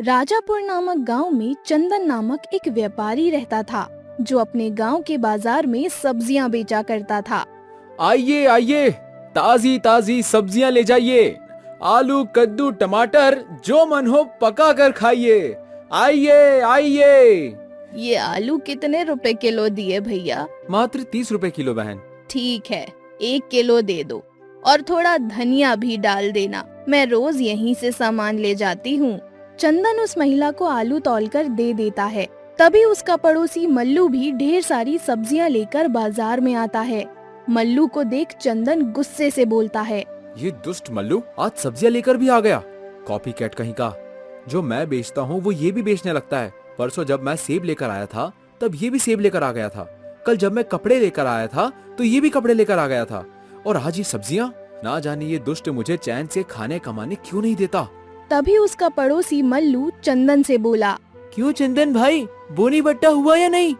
राजापुर नामक गांव में चंदन नामक एक व्यापारी रहता था, जो अपने गांव के बाजार में सब्जियां बेचा करता था। आइए आइए, ताजी ताजी सब्जियां ले जाइए। आलू, कद्दू, टमाटर, जो मन हो पका कर खाइए। आइए आइए। ये आलू कितने रुपए किलो दिए भैया? मात्र 30 रुपए किलो बहन। ठीक है, 1 किलो दे दो और थोड़ा धनिया भी डाल देना। मैं रोज यहीं से सामान ले जाती हूँ। चंदन उस महिला को आलू तौलकर दे देता है। तभी उसका पड़ोसी मल्लू भी ढेर सारी सब्जियां लेकर बाजार में आता है। मल्लू को देख चंदन गुस्से से बोलता है, ये दुष्ट मल्लू आज सब्जियां लेकर भी आ गया। कॉपी कैट कहीं का। जो मैं बेचता हूँ वो ये भी बेचने लगता है। परसों जब मैं सेब लेकर आया था तब ये भी सेब लेकर आ गया था। कल जब मैं कपड़े लेकर आया था तो ये भी कपड़े लेकर आ गया था। और आज ये सब्जियां। ना जाने ये दुष्ट मुझे चैन से खाने कमाने क्यों नहीं देता। तभी उसका पड़ोसी मल्लू चंदन से बोला, क्यों चंदन भाई, बोनी बट्टा हुआ या नहीं,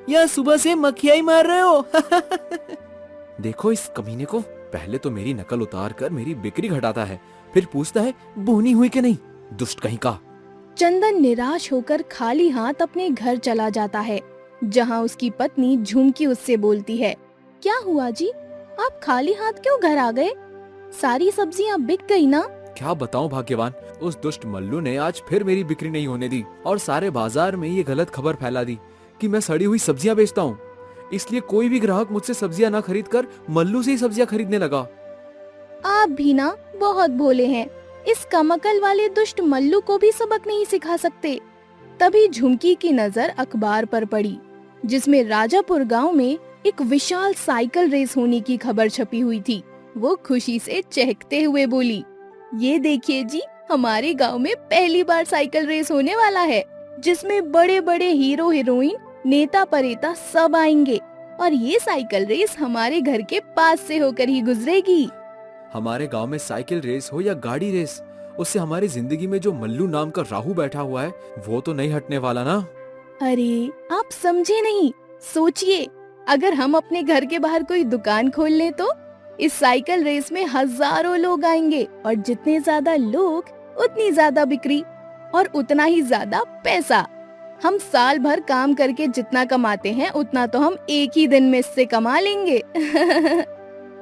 या सुबह से मक्खियाई मार रहे हो? देखो इस कमीने को, पहले तो मेरी नकल उतार कर मेरी बिक्री घटाता है, फिर पूछता है बोनी हुई कि नहीं। दुष्ट कहीं का। चंदन निराश होकर खाली हाथ अपने घर चला जाता है, जहां उसकी पत्नी झुमकी उससे बोलती है, क्या हुआ जी, आप खाली हाथ क्यों घर आ गए? सारी सब्जियां बिक गई ना? क्या बताऊं भाग्यवान, उस दुष्ट मल्लू ने आज फिर मेरी बिक्री नहीं होने दी और सारे बाजार में ये गलत खबर फैला दी कि मैं सड़ी हुई सब्जियां बेचता हूँ। इसलिए कोई भी ग्राहक मुझसे सब्जियां ना खरीद कर मल्लू से ही सब्जियां खरीदने लगा। आप भी ना बहुत भोले हैं, इस कमकल वाले दुष्ट मल्लू को भी सबक नहीं सिखा सकते। तभी झुमकी की नजर अखबार पर पड़ी, जिसमें राजापुर गांव में एक विशाल साइकिल रेस होने की खबर छपी हुई थी। वो खुशी से चहकते हुए बोली, ये देखिए जी, हमारे गांव में पहली बार साइकिल रेस होने वाला है, जिसमें बड़े बड़े हीरो हीरोइन, नेता परेता सब आएंगे और ये साइकिल रेस हमारे घर के पास से होकर ही गुजरेगी। हमारे गांव में साइकिल रेस हो या गाड़ी रेस, उससे हमारी जिंदगी में जो मल्लू नाम का राहु बैठा हुआ है वो तो नहीं हटने वाला ना। अरे आप समझे नहीं, सोचिए, अगर हम अपने घर के बाहर कोई दुकान खोल लें तो इस साइकिल रेस में हजारों लोग आएंगे और जितने ज्यादा लोग उतनी ज्यादा बिक्री और उतना ही ज्यादा पैसा। हम साल भर काम करके जितना कमाते हैं उतना तो हम एक ही दिन में इससे कमा लेंगे।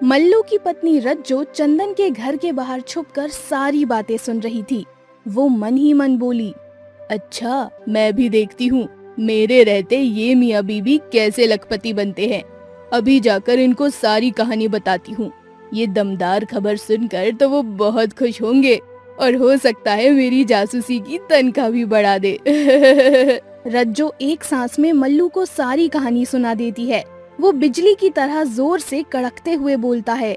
मल्लू की पत्नी रज्जो चंदन के घर के बाहर छुपकर सारी बातें सुन रही थी। वो मन ही मन बोली, अच्छा मैं भी देखती हूँ मेरे रहते ये मियाँ बीबी कैसे लखपति बनते हैं। अभी जाकर इनको सारी कहानी बताती हूँ। ये दमदार खबर सुनकर तो वो बहुत खुश होंगे और हो सकता है मेरी जासूसी की तनख्वाह भी बढ़ा दे। रज्जो एक सांस में मल्लू को सारी कहानी सुना देती है। वो बिजली की तरह जोर से कड़कते हुए बोलता है,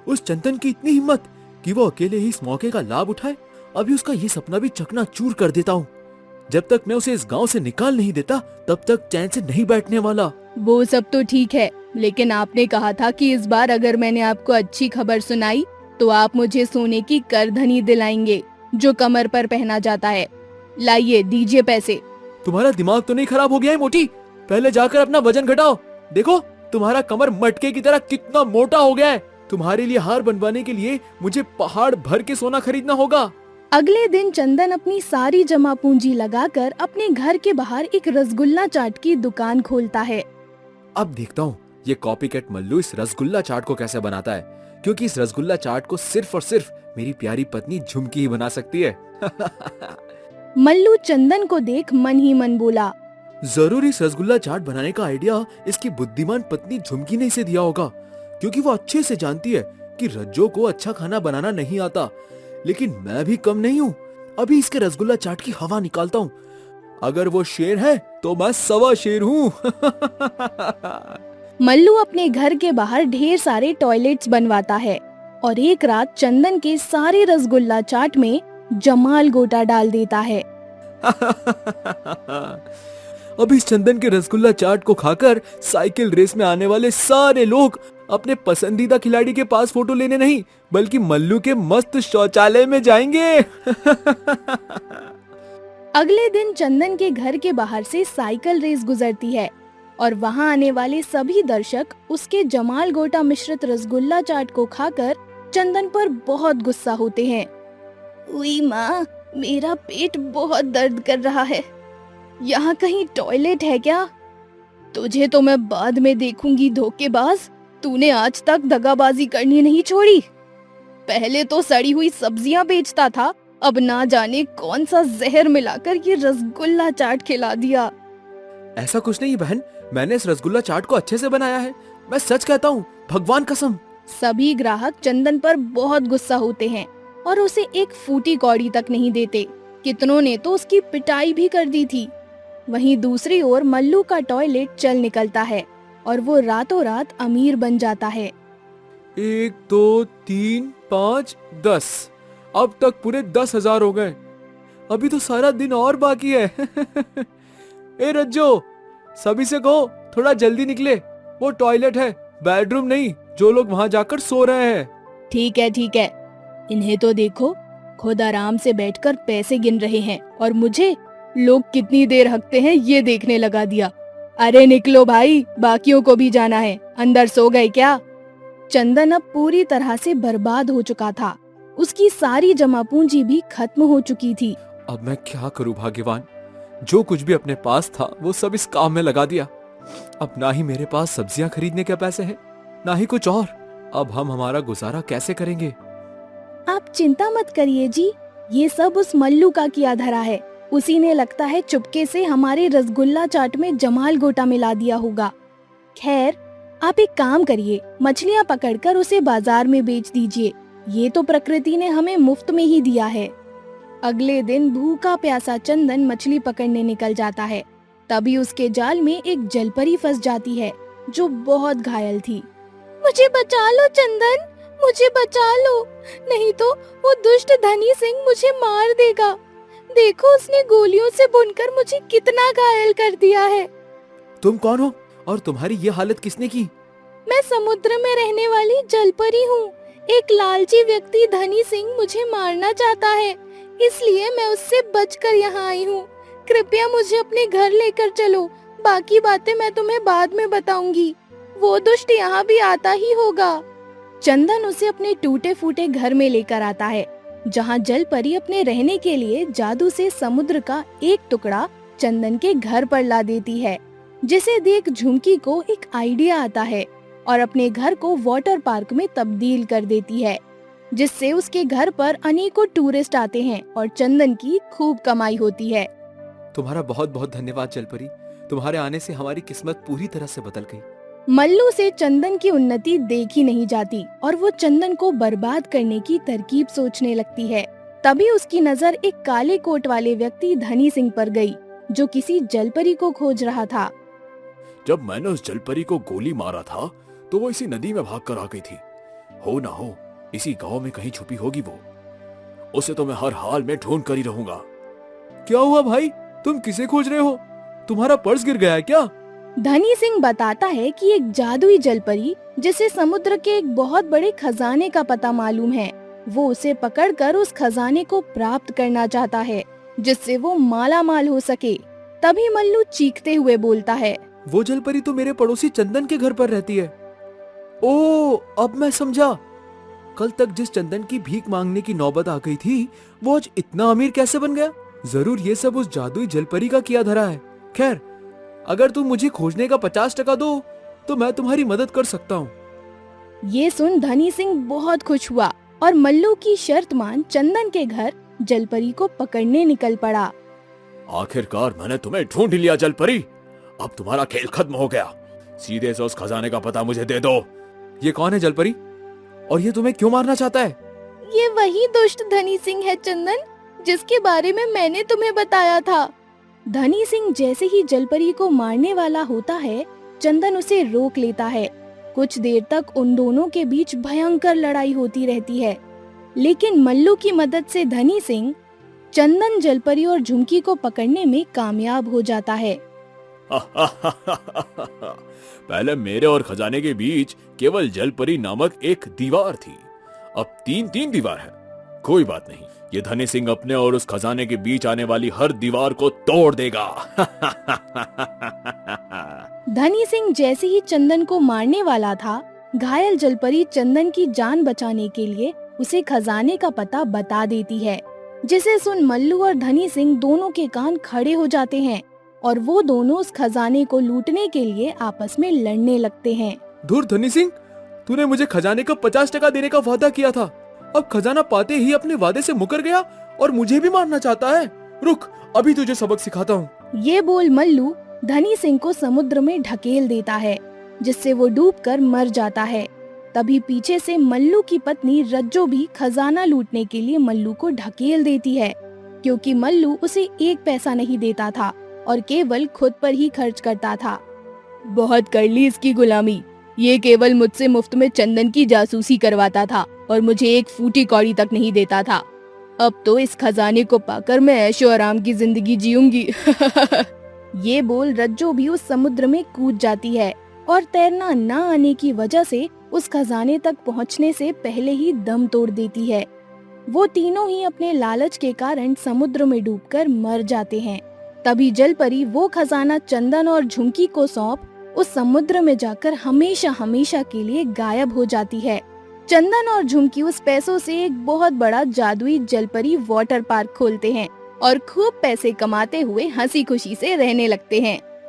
उस चंदन की इतनी हिम्मत कि वो अकेले ही इस मौके का लाभ उठाए। अभी उसका ये सपना भी चकनाचूर कर देता हूँ। जब तक मैं उसे इस गांव से निकाल नहीं देता तब तक चैन से नहीं बैठने वाला। वो सब तो ठीक है, लेकिन आपने कहा था कि इस बार अगर मैंने आपको अच्छी खबर सुनाई तो आप मुझे सोने की करधनी दिलाएंगे, जो कमर पर पहना जाता है। लाइए दीजिए पैसे। तुम्हारा दिमाग तो नहीं खराब हो गया है मोटी? पहले जाकर अपना वजन घटाओ। देखो तुम्हारा कमर मटके की तरह कितना मोटा हो गया है। तुम्हारे लिए हार बनवाने के लिए मुझे पहाड़ भर के सोना खरीदना होगा। अगले दिन चंदन अपनी सारी जमा पूंजी लगाकर अपने घर के बाहर एक रसगुल्ला चाट की दुकान खोलता है। अब देखता हूँ ये कॉपीकैट मल्लू इस रसगुल्ला चाट को कैसे बनाता है, क्योंकि इस रसगुल्ला चाट को सिर्फ और सिर्फ मेरी प्यारी पत्नी झुमकी ही बना सकती है। मल्लू चंदन को देख मन ही मन बोला, जरूर इस रसगुल्ला चाट बनाने का आइडिया इसकी बुद्धिमान पत्नी झुमकी ने इसे दिया होगा, क्योंकि वो अच्छे से जानती है कि रज्जो को अच्छा खाना बनाना नहीं आता। लेकिन मैं भी कम नहीं हूँ। अभी इसके रसगुल्ला चाट की हवा निकालता हूँ। अगर वो शेर है तो मैं सवा शेर हूँ। मल्लू अपने घर के बाहर ढेर सारे टॉयलेट्स बनवाता है और एक रात चंदन के सारे रसगुल्ला चाट में जमाल गोटा डाल देता है। अब इस चंदन के रसगुल्ला चाट को खाकर साइकिल रेस में आने वाले सारे लोग अपने पसंदीदा खिलाड़ी के पास फोटो लेने नहीं बल्कि मल्लू के मस्त शौचालय में जाएंगे। अगले दिन चंदन के घर के बाहर से साइकिल रेस गुजरती है और वहां आने वाले सभी दर्शक उसके जमाल गोटा मिश्रित रसगुल्ला चाट को खाकर चंदन पर बहुत गुस्सा होते हैं। उई माँ, मेरा पेट बहुत दर्द कर रहा है। यहाँ कहीं टॉयलेट है क्या? तुझे तो मैं बाद में देखूंगी धोखेबाज। तूने आज तक दगाबाजी करनी नहीं छोड़ी। पहले तो सड़ी हुई सब्जियां बेचता था, अब ना जाने कौन सा जहर मिलाकर ये रसगुल्ला चाट खिला दिया। ऐसा कुछ नहीं बहन, मैंने इस रसगुल्ला चाट को अच्छे से बनाया है। मैं सच कहता हूँ, भगवान कसम। सभी ग्राहक चंदन पर बहुत गुस्सा होते हैं और उसे एक फूटी कौड़ी तक नहीं देते। कितनों ने तो उसकी पिटाई भी कर दी थी। वहीं दूसरी ओर मल्लू का टॉयलेट चल निकलता है और वो रातों रात अमीर बन जाता है। 1 2 3 5 10, अब तक पूरे 10,000 हो गए। अभी तो सारा दिन और बाकी है। ए रज्जो, सभी से कहो थोड़ा जल्दी निकले। वो टॉयलेट है, बेडरूम नहीं, जो लोग वहाँ जाकर सो रहे हैं। ठीक है ठीक है। इन्हें तो देखो, खुद आराम से बैठकर पैसे गिन रहे हैं और मुझे लोग कितनी देर हकते हैं ये देखने लगा दिया। अरे निकलो भाई, बाकियों को भी जाना है। अंदर सो गए क्या? चंदन अब पूरी तरह से बर्बाद हो चुका था। उसकी सारी जमा पूंजी भी खत्म हो चुकी थी। अब मैं क्या करूं भाग्यवान, जो कुछ भी अपने पास था वो सब इस काम में लगा दिया। अब ना ही मेरे पास सब्जियां खरीदने के पैसे हैं, ना ही कुछ और। अब हम हमारा गुजारा कैसे करेंगे? आप चिंता मत करिए जी, ये सब उस मल्लू का किया धरा है। उसी ने लगता है चुपके से हमारे रसगुल्ला चाट में जमाल गोटा मिला दिया होगा। खैर, आप एक काम करिए, मछलियाँ पकड़कर उसे बाजार में बेच दीजिए। ये तो प्रकृति ने हमें मुफ्त में ही दिया है। अगले दिन भूखा प्यासा चंदन मछली पकड़ने निकल जाता है। तभी उसके जाल में एक जलपरी फंस जाती है जो बहुत घायल थी। मुझे बचा लो चंदन, मुझे बचा लो, नहीं तो वो दुष्ट धनी सिंह मुझे मार देगा। देखो, उसने गोलियों से बुनकर मुझे कितना घायल कर दिया है। तुम कौन हो और तुम्हारी ये हालत किसने की? मैं समुद्र में रहने वाली जलपरी हूँ। एक लालची व्यक्ति धनी सिंह मुझे मारना चाहता है, इसलिए मैं उससे बचकर यहाँ आई हूँ। कृपया मुझे अपने घर लेकर चलो, बाकी बातें मैं तुम्हें बाद में बताऊंगी। वो दुष्ट यहाँ भी आता ही होगा। चंदन उसे अपने टूटे फूटे घर में लेकर आता है, जहाँ जलपरी अपने रहने के लिए जादू से समुद्र का एक टुकड़ा चंदन के घर पर ला देती है, जिसे देख झुमकी को एक आइडिया आता है और अपने घर को वाटर पार्क में तब्दील कर देती है, जिससे उसके घर पर अनेकों टूरिस्ट आते हैं और चंदन की खूब कमाई होती है। तुम्हारा बहुत बहुत धन्यवाद जलपरी, तुम्हारे आने से हमारी किस्मत पूरी तरह से बदल गई। मल्लू से चंदन की उन्नति देखी नहीं जाती और वो चंदन को बर्बाद करने की तरकीब सोचने लगती है। तभी उसकी नजर एक काले कोट वाले व्यक्ति धनी सिंह पर गई, जो किसी जलपरी को खोज रहा था। जब मैंने उस जलपरी को गोली मारा था तो वो इसी नदी में भाग कर आ गई थी। हो ना हो इसी गांव में कहीं छुपी होगी वो। उसे तो मैं हर हाल में ढूंढ कर ही रहूंगा। क्या हुआ भाई, तुम किसे खोज रहे हो? तुम्हारा पर्स गिर गया है क्या? धनी सिंह बताता है कि एक जादुई जलपरी, जिसे समुद्र के एक बहुत बड़े खजाने का पता मालूम है, वो उसे पकड़कर उस खजाने को प्राप्त करना चाहता है, जिससे वो माला माल हो सके। तभी मल्लू चीखते हुए बोलता है, वो जलपरी तो मेरे पड़ोसी चंदन के घर पर रहती है। ओ, अब मैं समझा। कल तक जिस चंदन की भीख मांगने की नौबत आ गई थी, वो आज इतना अमीर कैसे बन गया? जरूर ये सब उस जादुई जलपरी का किया धरा है। खैर, अगर तुम मुझे खोजने का 50% दो तो मैं तुम्हारी मदद कर सकता हूँ। ये सुन धनी सिंह बहुत खुश हुआ और मल्लू की शर्त मान चंदन के घर जलपरी को पकड़ने निकल पड़ा। आखिरकार मैंने तुम्हें ढूंढ लिया जलपरी, अब तुम्हारा खेल खत्म हो गया। सीधे से उस खजाने का पता मुझे दे दो। ये कौन है जलपरी, और ये तुम्हें क्यों मारना चाहता है? ये वही दुष्ट धनी सिंह है चंदन, जिसके बारे में मैंने तुम्हें बताया था। धनी सिंह जैसे ही जलपरी को मारने वाला होता है, चंदन उसे रोक लेता है। कुछ देर तक उन दोनों के बीच भयंकर लड़ाई होती रहती है, लेकिन मल्लू की मदद से धनी सिंह चंदन, जलपरी और झुमकी को पकड़ने में कामयाब हो जाता है। पहले मेरे और खजाने के बीच केवल जलपरी नामक एक दीवार थी, अब 3-3 दीवार है। कोई बात नहीं, ये धनी सिंह अपने और उस खजाने के बीच आने वाली हर दीवार को तोड़ देगा। धनी सिंह जैसे ही चंदन को मारने वाला था, घायल जलपरी चंदन की जान बचाने के लिए उसे खजाने का पता बता देती है। जिसे सुन मल्लू और धनी सिंह दोनों के कान खड़े हो जाते हैं और वो दोनों उस खजाने को लूटने के लिए आपस में लड़ने लगते हैं। धुर धनी सिंह, तूने मुझे खजाने का 50% देने का वादा किया था, अब खजाना पाते ही अपने वादे से मुकर गया और मुझे भी मारना चाहता है। रुक, अभी तुझे सबक सिखाता हूँ। ये बोल मल्लू धनी सिंह को समुद्र में ढकेल देता है, जिससे वो डूबकर मर जाता है। तभी पीछे से मल्लू की पत्नी रज्जो भी खजाना लूटने के लिए मल्लू को ढकेल देती है, क्योंकि मल्लू उसे 1 पैसा नहीं देता था और केवल खुद पर ही खर्च करता था। बहुत कर ली इसकी गुलामी, ये केवल मुझसे मुफ्त में चंदन की जासूसी करवाता था और मुझे 1 फूटी कौड़ी तक नहीं देता था। अब तो इस खजाने को पाकर मैं ऐशो आराम की जिंदगी जीऊंगी। ये बोल रज्जो भी उस समुद्र में कूद जाती है और तैरना न आने की वजह से उस खजाने तक पहुंचने से पहले ही दम तोड़ देती है। वो तीनों ही अपने लालच के कारण समुद्र में डूबकर मर जाते हैं। तभी जलपरी वो खजाना चंदन और झुमकी को सौंप उस समुद्र में जाकर हमेशा हमेशा के लिए गायब हो जाती है। चंदन और झुमकी उस पैसों से एक बहुत बड़ा जादुई जलपरी वाटर पार्क खोलते हैं और खूब पैसे कमाते हुए हंसी खुशी से रहने लगते हैं।